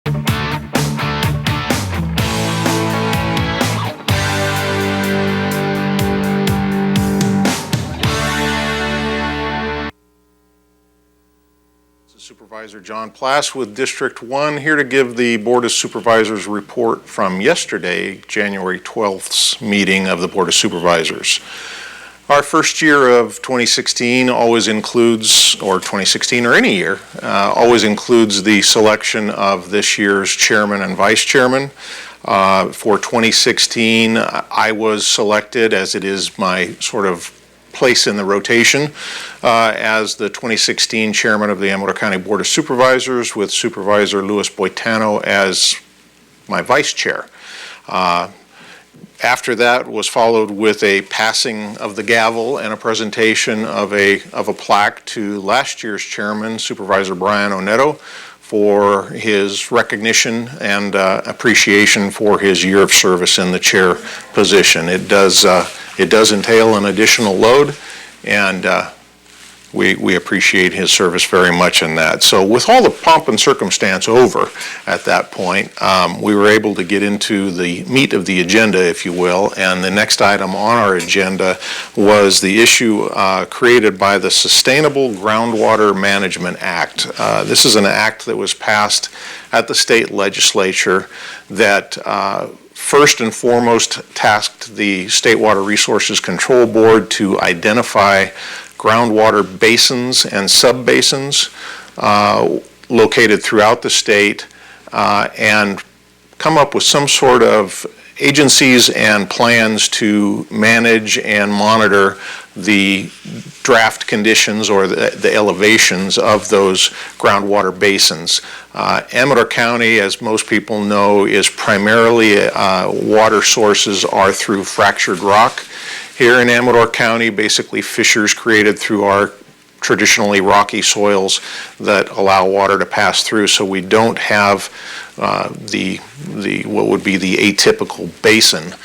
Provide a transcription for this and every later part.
Supervisor John Plasse with District 1, here to give the Board of Supervisors report from yesterday, January 12th's meeting of the Board of Supervisors. Our first year of 2016 always includes, or 2016 or any year, always includes the selection of this year's chairman and vice chairman. For 2016, I was selected, as it is my sort of place in the rotation, as the 2016 chairman of the Amador County Board of Supervisors, with Supervisor Louis Boitano as my vice chair. After that was followed with a passing of the gavel and a presentation of a plaque to last year's chairman, Supervisor Brian Oneto, for his recognition and appreciation for his year of service in the chair position. It does entail an additional load, and we appreciate his service very much in that. So with all the pomp and circumstance over at that point, we were able to get into the meat of the agenda, if you will, and the next item on our agenda was the issue created by the Sustainable Groundwater Management Act. This is an act that was passed at the state legislature that first and foremost tasked the State Water Resources Control Board to identify groundwater basins and subbasins located throughout the state and come up with some sort of agencies and plans to manage and monitor the draft conditions or the elevations of those groundwater basins. Amador County, as most people know, is primarily water sources are through fractured rock. Here in Amador County, basically fissures created through our traditionally rocky soils that allow water to pass through, so we don't have what would be the atypical basin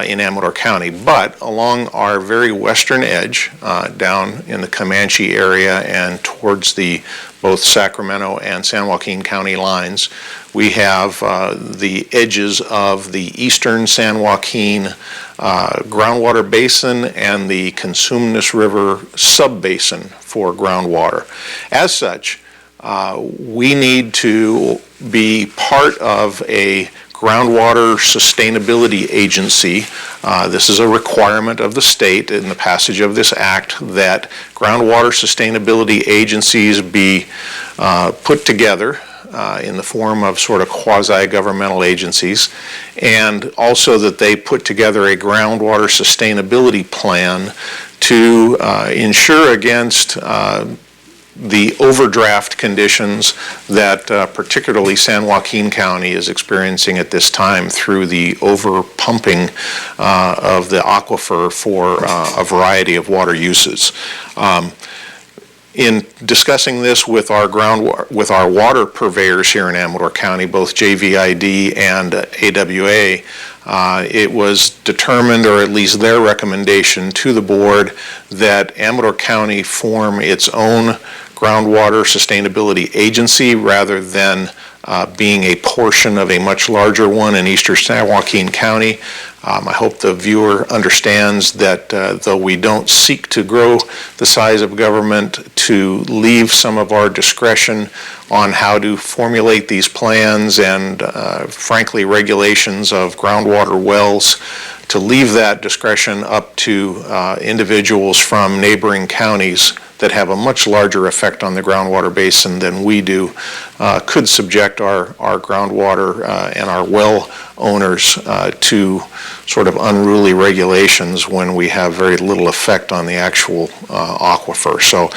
in Amador County. But along our very western edge, down in the Comanche area and towards the both Sacramento and San Joaquin County lines, we have the edges of the eastern San Joaquin groundwater basin and the Consumnes River subbasin for groundwater. As such, we need to be part of a groundwater sustainability agency. This is a requirement of the state in the passage of this act that groundwater sustainability agencies be put together in the form of sort of quasi-governmental agencies, and also that they put together a groundwater sustainability plan to ensure against the overdraft conditions that particularly San Joaquin County is experiencing at this time through the overpumping of the aquifer for a variety of water uses. In discussing this with our water purveyors here in Amador County, both JVID and AWA, it was determined, or at least their recommendation to the board, that Amador County form its own groundwater sustainability agency rather than being a portion of a much larger one in eastern San Joaquin County. I hope the viewer understands that though we don't seek to grow the size of government, to leave some of our discretion on how to formulate these plans and frankly regulations of groundwater wells, to leave that discretion up to individuals from neighboring counties that have a much larger effect on the groundwater basin than we do, could subject our groundwater and our well owners to sort of unruly regulations when we have very little effect on the actual aquifer. So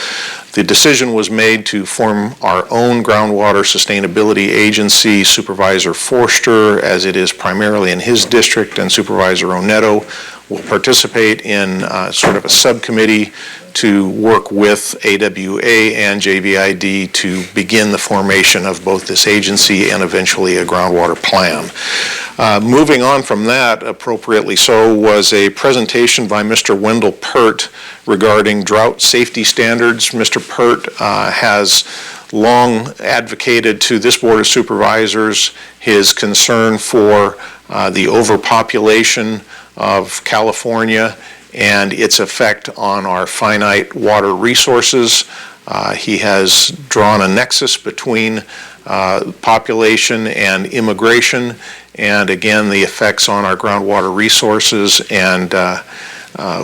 the decision was made to form our own groundwater sustainability agency. Supervisor Forster, as it is primarily in his district, and Supervisor Oneto will participate in sort of a subcommittee to work with AWA and JVID to begin the formation of both this agency and eventually a groundwater plan. Moving on from that, appropriately so, was a presentation by Mr. Wendell Pert regarding drought safety standards. Mr. Pert has long advocated to this Board of Supervisors his concern for the overpopulation of California and its effect on our finite water resources. He has drawn a nexus between population and immigration, and again the effects on our groundwater resources, and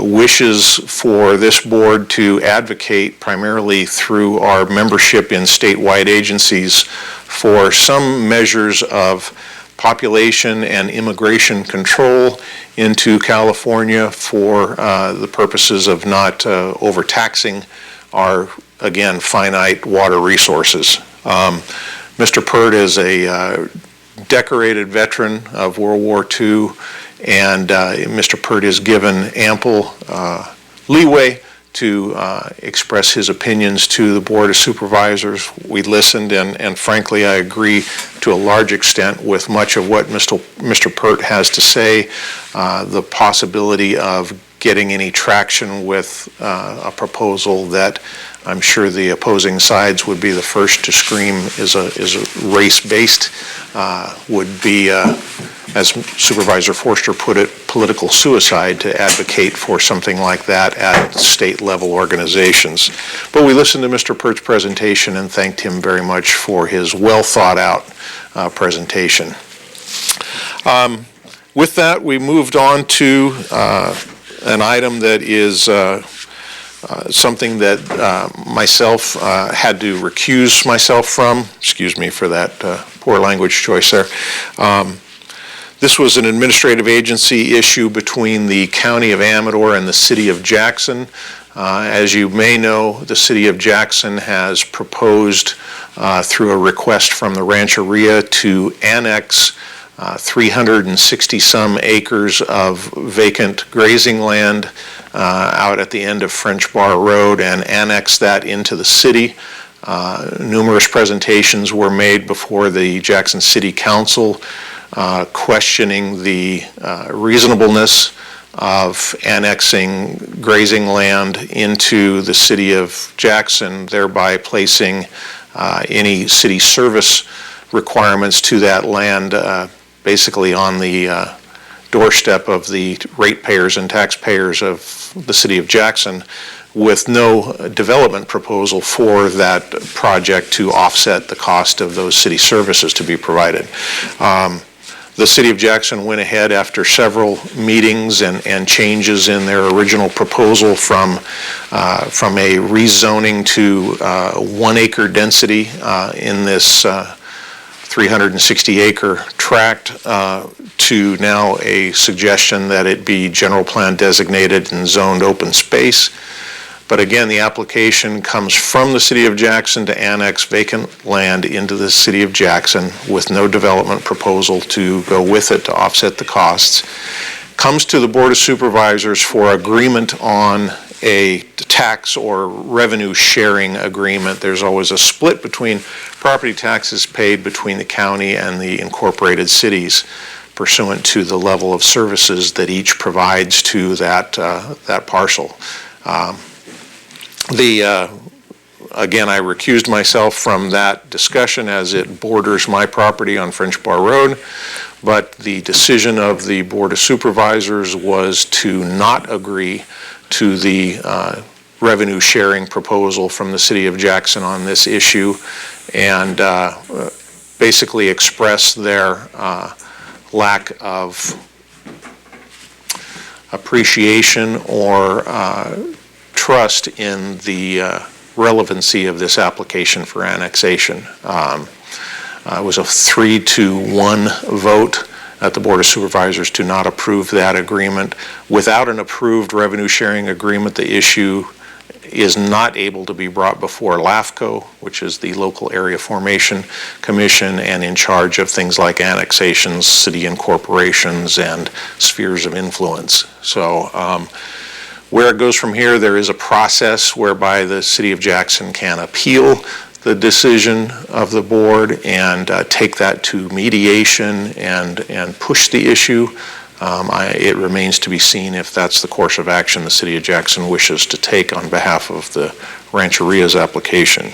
wishes for this board to advocate primarily through our membership in statewide agencies for some measures of population and immigration control into California for the purposes of not overtaxing our, again, finite water resources. Mr. Pert is a decorated veteran of World War II, and Mr. Pert is given ample leeway to express his opinions to the Board of Supervisors. We listened, and frankly, I agree to a large extent with much of what Mr. Pert has to say. The possibility of getting any traction with a proposal that I'm sure the opposing sides would be the first to scream is a race-based, would be, as Supervisor Forster put it, political suicide to advocate for something like that at state-level organizations. But we listened to Mr. Pert's presentation and thanked him very much for his well-thought-out presentation. With that, we moved on to an item that is something that myself had to recuse myself from. Excuse me for that poor language choice there. This was an administrative agency issue between the County of Amador and the City of Jackson. As you may know, the City of Jackson has proposed through a request from the Rancheria to annex 360-some acres of vacant grazing land out at the end of French Bar Road and annex that into the city. Numerous presentations were made before the Jackson City Council questioning the reasonableness of annexing grazing land into the City of Jackson, thereby placing any city service requirements to that land basically on the doorstep of the ratepayers and taxpayers of the City of Jackson, with no development proposal for that project to offset the cost of those city services to be provided. The City of Jackson went ahead after several meetings and changes in their original proposal from a rezoning to 1 acre density in this 360 acre tract to now a suggestion that it be general plan designated and zoned open space. But again, the application comes from the City of Jackson to annex vacant land into the City of Jackson with no development proposal to go with it to offset the costs. Comes to the Board of Supervisors for agreement on a tax or revenue sharing agreement. There's always a split between property taxes paid between the county and the incorporated cities pursuant to the level of services that each provides to that parcel. Again, I recused myself from that discussion as it borders my property on French Bar Road, but the decision of the Board of Supervisors was to not agree to the revenue sharing proposal from the City of Jackson on this issue, and basically express their lack of appreciation or trust in the relevancy of this application for annexation. It was a 3-1 vote at the Board of Supervisors to not approve that agreement. Without an approved revenue sharing agreement, the issue is not able to be brought before LAFCO, which is the Local Area Formation Commission, and in charge of things like annexations, city incorporations, and spheres of influence. So where it goes from here, there is a process whereby the City of Jackson can appeal the decision of the board and take that to mediation and push the issue. It remains to be seen if that's the course of action the City of Jackson wishes to take on behalf of the Rancheria's application.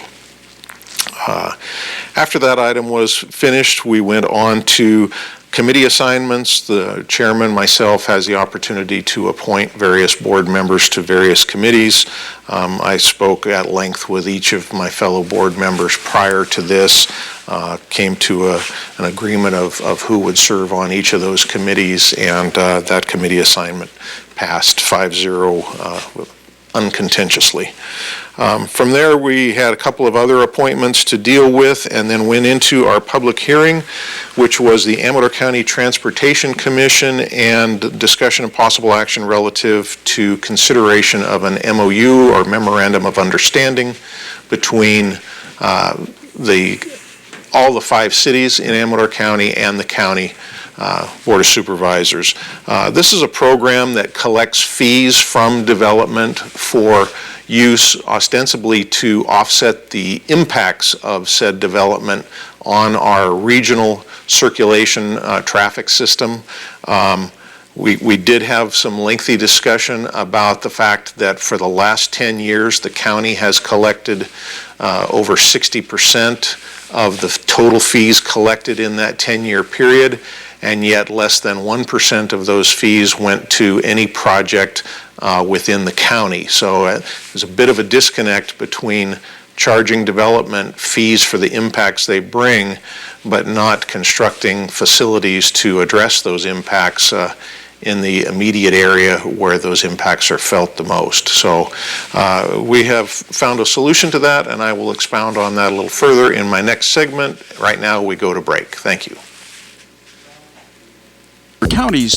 After that item was finished, we went on to committee assignments. The chairman, myself, has the opportunity to appoint various board members to various committees. I spoke at length with each of my fellow board members prior to this, came to an agreement of who would serve on each of those committees, and that committee assignment passed 5-0 uncontentiously. From there, we had a couple of other appointments to deal with and then went into our public hearing, which was the Amador County Transportation Commission and discussion of possible action relative to consideration of an MOU or Memorandum of Understanding between all the 5 cities in Amador County and the county Board of Supervisors. This is a program that collects fees from development for use ostensibly to offset the impacts of said development on our regional circulation traffic system. We did have some lengthy discussion about the fact that for the last 10 years the county has collected over 60% of the total fees collected in that 10-year period, and yet less than 1% of those fees went to any project within the county. So there's a bit of a disconnect between charging development fees for the impacts they bring, but not constructing facilities to address those impacts in the immediate area where those impacts are felt the most. So we have found a solution to that, and I will expound on that a little further in my next segment. Right now we go to break. Thank you. Counties